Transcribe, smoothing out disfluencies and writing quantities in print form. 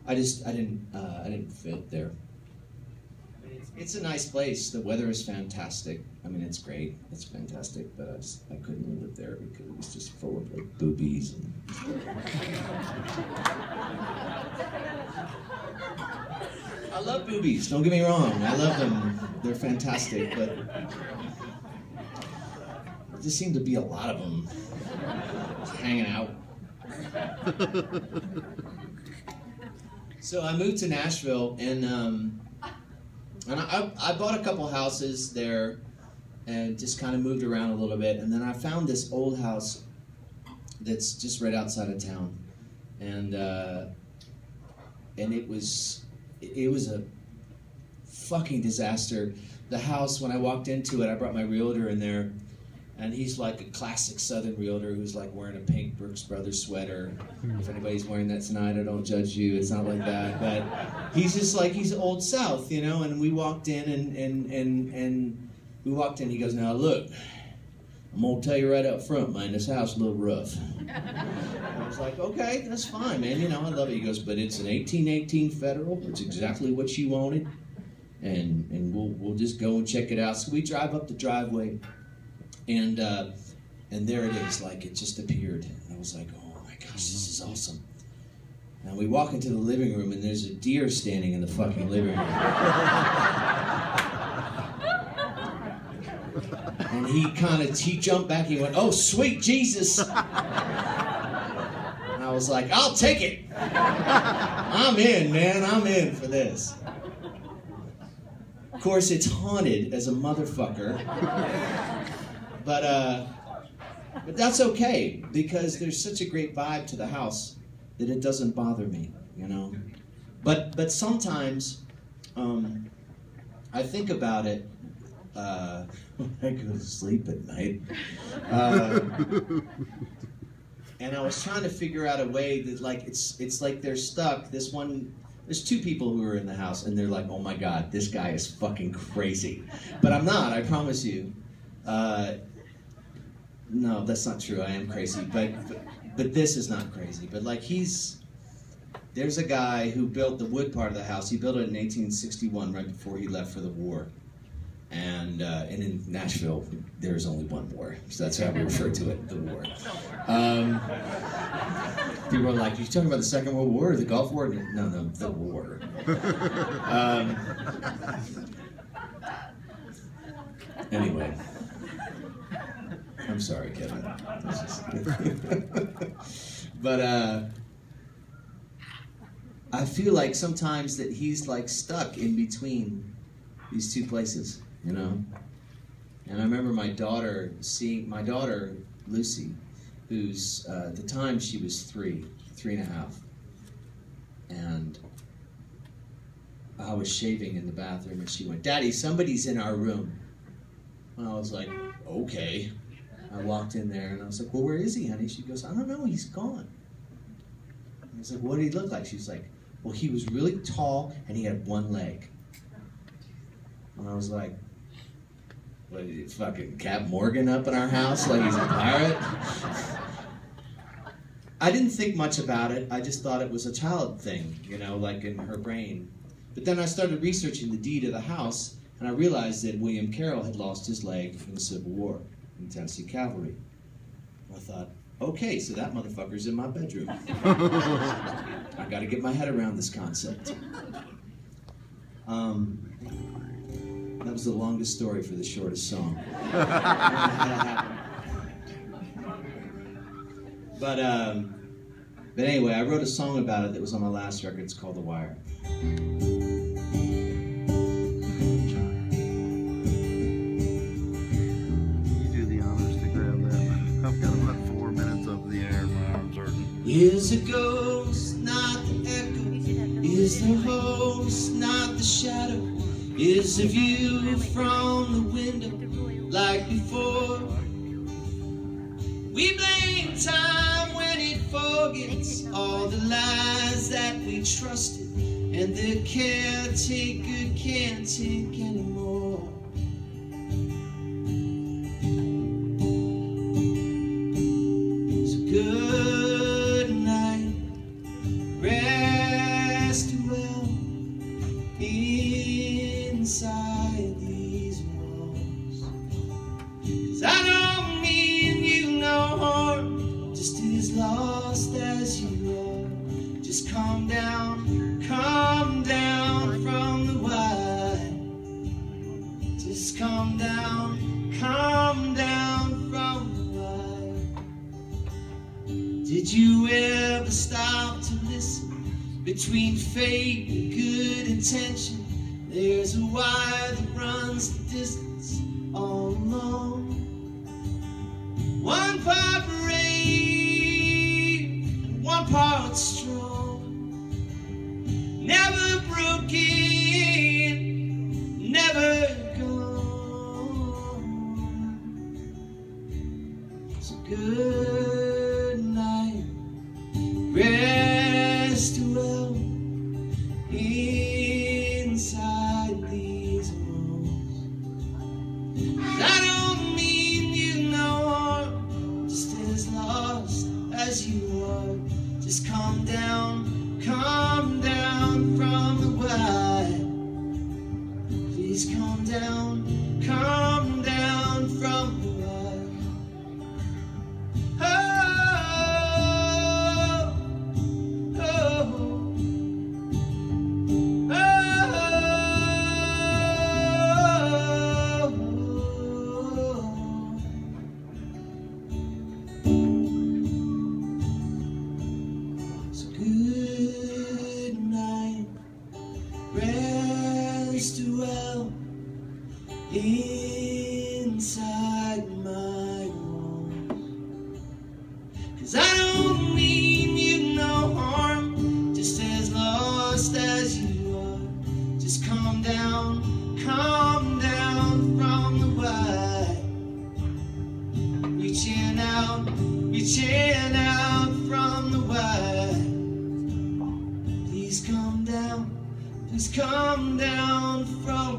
I didn't fit there. It's a nice place. The weather is fantastic. I mean, it's great. It's fantastic, but I couldn't live there because it was just full of like boobies and I love boobies, don't get me wrong. I love them. They're fantastic, but there just seemed to be a lot of them just hanging out. So I moved to Nashville, and I bought a couple houses there and just kind of moved around a little bit, and then I found this old house that's just right outside of town, and it was a fucking disaster. The house, when I walked into it, I brought my realtor in there, and he's like a classic Southern realtor who's like wearing a pink Brooks Brothers sweater. If anybody's wearing that tonight, I don't judge you. It's not like that. But he's just like, he's Old South, you know. And we walked in, and we walked in. He goes, "Now look, I'm gonna tell you right up front, man. This house is a little rough." I was like, "Okay, that's fine, man. You know, I love it." He goes, "But it's an 1818 Federal. It's exactly what you wanted, and we'll just go and check it out." So we drive up the driveway. And there it is, like it just appeared. And I was like, oh my gosh, this is awesome. And we walk into the living room, and there's a deer standing in the fucking living room. And he jumped back, he went, "Oh, sweet Jesus." And I was like, "I'll take it. I'm in, man, I'm in for this." Of course, it's haunted as a motherfucker. But that's okay, because there's such a great vibe to the house that it doesn't bother me, you know. But sometimes I think about it when I go to sleep at night, and I was trying to figure out a way that, like, it's like they're stuck. There's two people who are in the house, and they're like, "Oh my God, this guy is fucking crazy," but I'm not. I promise you. No, that's not true. I am crazy, but this is not crazy. But like there's a guy who built the wood part of the house. He built it in 1861, right before he left for the war. And in Nashville, there's only one war, so that's how we refer to it, the war. People are like, "You talking about the Second World War or the Gulf War?" No, the war. Anyway. I'm sorry, Kevin. But I feel like sometimes that he's like stuck in between these two places, you know? And I remember my daughter, Lucy, who's, at the time she was 3 and a half. And I was shaving in the bathroom, and she went, "Daddy, somebody's in our room." And I was like, "Okay." I walked in there, and I was like, "Well, where is he, honey?" She goes, "I don't know, he's gone." I was like, "What did he look like?" She's like, "Well, he was really tall, and he had one leg." And I was like, "What, is fucking Cap Morgan up in our house like he's a pirate?" I didn't think much about it. I just thought it was a child thing, you know, like in her brain. But then I started researching the deed of the house, and I realized that William Carroll had lost his leg in the Civil War. In Tennessee Cavalry. I thought, okay, so that motherfucker's in my bedroom. I got to get my head around this concept. That was the longest story for the shortest song. But anyway, I wrote a song about it that was on my last record. It's called The Wire. Is the ghost not the echo? Is the host not the shadow? Is the view from the window like before? We blame time when it forgets all the lies that we trusted, and the caretaker can't take anymore. So good night, rest as lost as you are. Just come down from the wide. Just come down from the wide. Did you ever stop to listen? Between fate and good intention, there's a wire that runs the distance all alone. One part brave and one part strong, never broken, never gone. So good night, rest well inside these walls. I don't mean you no harm, just as lost as you are. Just come down from the wide. Please come down from the wide. Oh, oh, oh, so good night, rest well inside my walls. 'Cause I don't mean you no harm, just as lost as you are. Just come down from the wide. Reaching out from the wide. Please come down from